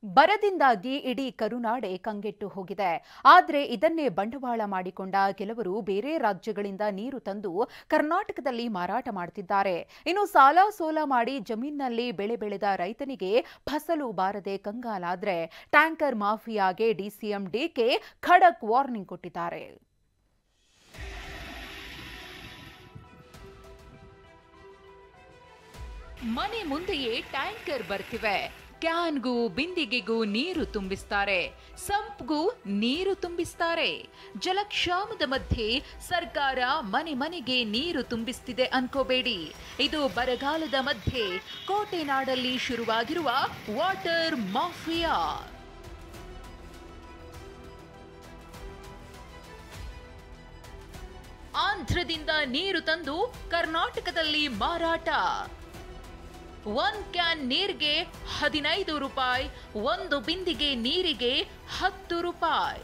ಬರದಿಂದಾಗಿ ಇಡೀ ಕರುನಾಡೆ ಕಂಗೆಟ್ಟು ಹೋಗಿದೆ. ಆದರೆ ಇದನ್ನೇ ಬಂಡವಾಳ ಮಾಡಿಕೊಂಡ ಕೆಲವರು ಬೇರೆ ರಾಜ್ಯಗಳಿಂದ ನೀರು ತಂದು ಕರ್ನಾಟಕದಲ್ಲಿ ಮಾರಾಟ ಮಾಡುತ್ತಿದ್ದಾರೆ. ಇನ್ನು ಸಾಲ ಸೋಲ ಮಾಡಿ ಜಮೀನಿನಲ್ಲಿ ಬೆಳೆ ಬೆಳೆದ ರೈತನಿಗೆ ಫಸಲು ಬಾರದೆ ಕಂಗಾಲಾದ್ರೆ ಟ್ಯಾಂಕರ್ ಮಾಫಿಯಾಗೆ ಡಿಸಿಎಂ ಡಿಕೆ ಖಡಕ್ ವಾರ್ನಿಂಗ್ ಕೊಟ್ಟಿದ್ದಾರೆ. ಮನೆ ಮುಂದೆಯೇ ಟ್ಯಾಂಕರ್ ಬರ್ತಿವೆ. ಕ್ಯಾನ್ಗೂ ಬಿಂದಿಗೆಗೂ ನೀರು ತುಂಬಿಸ್ತಾರೆ, ಸಂಪ್ಗೂ ನೀರು ತುಂಬಿಸ್ತಾರೆ. ಜಲಕ್ಷಾಮದ ಮಧ್ಯೆ ಸರ್ಕಾರ ಮನೆ ಮನೆಗೆ ನೀರು ತುಂಬಿಸ್ತಿದೆ ಅನ್ಕೋಬೇಡಿ. ಇದು ಬರಗಾಲದ ಮಧ್ಯೆ ಕೋಟೆನಾಡಲ್ಲಿ ಶುರುವಾಗಿರುವ ವಾಟರ್ ಮಾಫಿಯಾ. ಆಂಧ್ರದಿಂದ ನೀರು ತಂದು ಕರ್ನಾಟಕದಲ್ಲಿ ಮಾರಾಟ. 1 ಕ್ಯಾನ್ ನೀರಿಗೆ 15 ರೂಪಾಯಿ, 1 ಬಿಂದಿಗೆ ನೀರಿಗೆ 10 ರೂಪಾಯಿ.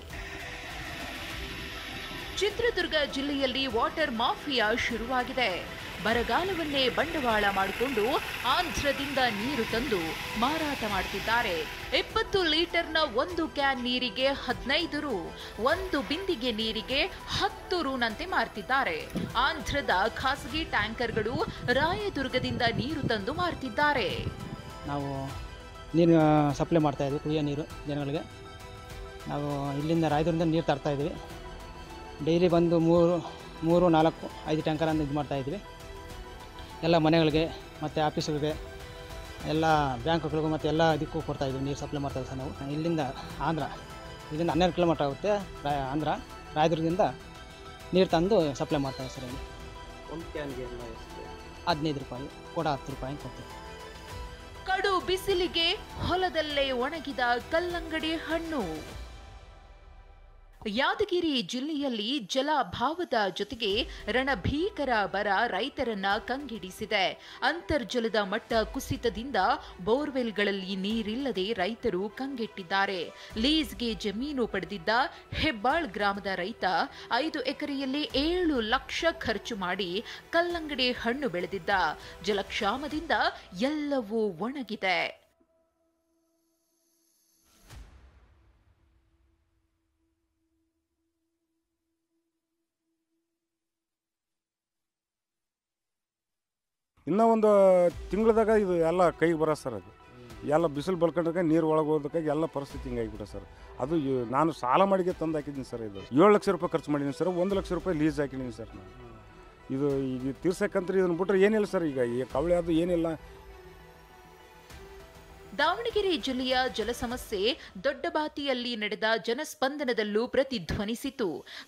ಚಿತ್ರದುರ್ಗ ಜಿಲ್ಲೆಯಲ್ಲಿ ವಾಟರ್ ಮಾಫಿಯಾ ಶುರುವಾಗಿದೆ. ಬರಗಾಲವನ್ನೇ ಬಂಡವಾಳ ಮಾಡಿಕೊಂಡು ಆಂಧ್ರದಿಂದ ನೀರು ತಂದು ಮಾರಾಟ ಮಾಡುತ್ತಿದ್ದಾರೆ. 20 ಲೀಟರ್ನ 1 ಕ್ಯಾನ್ ನೀರಿಗೆ 15 ರು, 1 ಬಿಂದಿಗೆ ನೀರಿಗೆ 10 ರೂನಂತೆ ಮಾರ್ತಿದ್ದಾರೆ. ಆಂಧ್ರದ ಖಾಸಗಿ ಟ್ಯಾಂಕರ್ಗಳು ರಾಯದುರ್ಗದಿಂದ ನೀರು ತಂದು ಮಾರ್ತಿದ್ದಾರೆ. ನಾವು ನೀರು ಸಪ್ಲೈ ಮಾಡ್ತಾ ಇದ್ವಿ, ಕುಡಿಯೋ ನೀರು ಜನಗಳಿಗೆ. ನಾವು ಇಲ್ಲಿಂದ ರಾಯದುರ್ಗದಿಂದ ನೀರು ತರ್ತಾ ಇದ್ವಿ. ಡೈಲಿ ಬಂದು 3, 4, 5 ಟ್ಯಾಂಕರ್ ಅಂತ ಇದು ಮಾಡ್ತಾಯಿದ್ವಿ. ಎಲ್ಲ ಮನೆಗಳಿಗೆ ಮತ್ತು ಆಫೀಸ್ಗಳಿಗೆ, ಎಲ್ಲ ಬ್ಯಾಂಕ್ಗಳಿಗೂ ಮತ್ತು ಎಲ್ಲ ಇದಕ್ಕೂ ಕೊಡ್ತಾಯಿದ್ವಿ, ನೀರು ಸಪ್ಲೈ ಮಾಡ್ತಾಯಿದ್ವಿ ಸರ್ ನಾವು. ಇಲ್ಲಿಂದ 12 ಕಿಲೋಮೀಟ್ರ್ ಆಗುತ್ತೆ ಆಂಧ್ರ. ರಾಯದುರ್ಗದಿಂದ ನೀರು ತಂದು ಸಪ್ಲೈ ಮಾಡ್ತಾಯಿದ್ವಿ ಸರ್. ಇಲ್ಲಿ 1 ಕ್ಯಾನ್ಗೆ 15 ರೂಪಾಯಿ, ಕೂಡ 10 ರೂಪಾಯಿ ಕೊಡ್ತೀವಿ. ಕಡು ಬಿಸಿಲಿಗೆ ಹೊಲದಲ್ಲೇ ಒಣಗಿದ ಕಲ್ಲಂಗಡಿ ಹಣ್ಣು. ಯಾದಗಿರಿ ಜಿಲ್ಲೆಯಲ್ಲಿ ಜಲಾಭಾವದ ಜೊತೆಗೆ ರಣಭೀಕರ ಬರ ರೈತರನ್ನ ಕಂಗೆಡಿಸಿದೆ. ಅಂತರ್ಜಲದ ಮಟ್ಟ ಕುಸಿತದಿಂದ ಬೋರ್ವೆಲ್ಗಳಲ್ಲಿ ನೀರಿಲ್ಲದೆ ರೈತರು ಕಂಗೆಟ್ಟಿದ್ದಾರೆ. ಲೀಸ್ಗೆ ಜಮೀನು ಪಡೆದಿದ್ದ ಹೆಬ್ಬಾಳ್ ಗ್ರಾಮದ ರೈತ 5 ಎಕರೆಯಲ್ಲಿ 7 ಲಕ್ಷ ಖರ್ಚು ಮಾಡಿ ಕಲ್ಲಂಗಡಿ ಹಣ್ಣು ಬೆಳೆದಿದ್ದ. ಜಲಕ್ಷಾಮದಿಂದ ಎಲ್ಲವೂ ಒಣಗಿದೆ. ಇನ್ನೂ ಒಂದು ತಿಂಗಳದಾಗ ಇದು ಎಲ್ಲ ಕೈಗೆ ಬರೋ ಸರ್. ಅದು ಎಲ್ಲ ಬಿಸಿಲು ಬಲ್ಕೊಂಡಾಗ ನೀರು ಒಳಗೆ ಹೋದಕ್ಕಾಗಿ ಎಲ್ಲ ಪರಿಸ್ಥಿತಿ ಹಿಂಗಾಗಿಬಿಟ್ಟೆ ಸರ್. ಅದು ನಾನು ಸಾಲ ಮಾಡಿಗೆ ತಂದು ಹಾಕಿದ್ದೀನಿ ಸರ್. ಇದು 7 ಲಕ್ಷ ರೂಪಾಯಿ ಖರ್ಚು ಮಾಡಿದ್ದೀನಿ ಸರ್. 1 ಲಕ್ಷ ರೂಪಾಯಿ ಲೀಸ್ ಹಾಕಿದ್ದೀನಿ ಸರ್ ನಾನು. ಇದು ಈಗ ತೀರ್ಸಕ್ಕಂದ್ರೆ ಇದನ್ನು ಬಿಟ್ಟರೆ ಏನಿಲ್ಲ ಸರ್. ಈಗ ಕವಳೆ ಅದು ಏನಿಲ್ಲ. ದಾವಣಗೆರೆ ಜಿಲ್ಲೆಯ ಜಲ ಸಮಸ್ಯೆ ದೊಡ್ಡಬಾತಿಯಲ್ಲಿ ನಡೆದ ಜನಸ್ಪಂದನದಲ್ಲೂ ಪ್ರತಿಧ್ವನಿಸಿತು.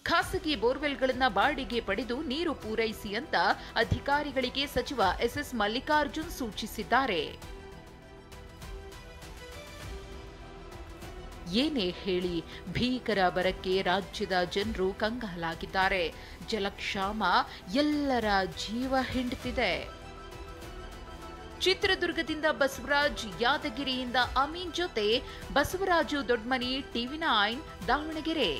ಖಾಸಗಿ ಬೋರ್ವೆಲ್ಗಳನ್ನು ಬಾಡಿಗೆ ಪಡೆದು ನೀರು ಪೂರೈಸಿ ಅಂತ ಅಧಿಕಾರಿಗಳಿಗೆ ಸಚಿವ ಎಸ್ ಮಲ್ಲಿಕಾರ್ಜುನ್ ಸೂಚಿಸಿದ್ದಾರೆ. ಏನೇ ಹೇಳಿ, ಭೀಕರ ಬರಕ್ಕೆ ರಾಜ್ಯದ ಜನರು ಕಂಗಾಲಾಗಿದ್ದಾರೆ. ಜಲಕ್ಷಾಮ ಎಲ್ಲರ ಜೀವ ಹಿಂಡುತ್ತಿದೆ. ಚಿತ್ರದುರ್ಗದಿಂದ ಬಸವರಾಜ್, ಯಾದಗಿರಿಯಿಂದ ಅಮೀನ್ ಜೊತೆ ಬಸವರಾಜು ದೊಡ್ಮನಿ, TV9 ದಾವಣಗೆರೆ.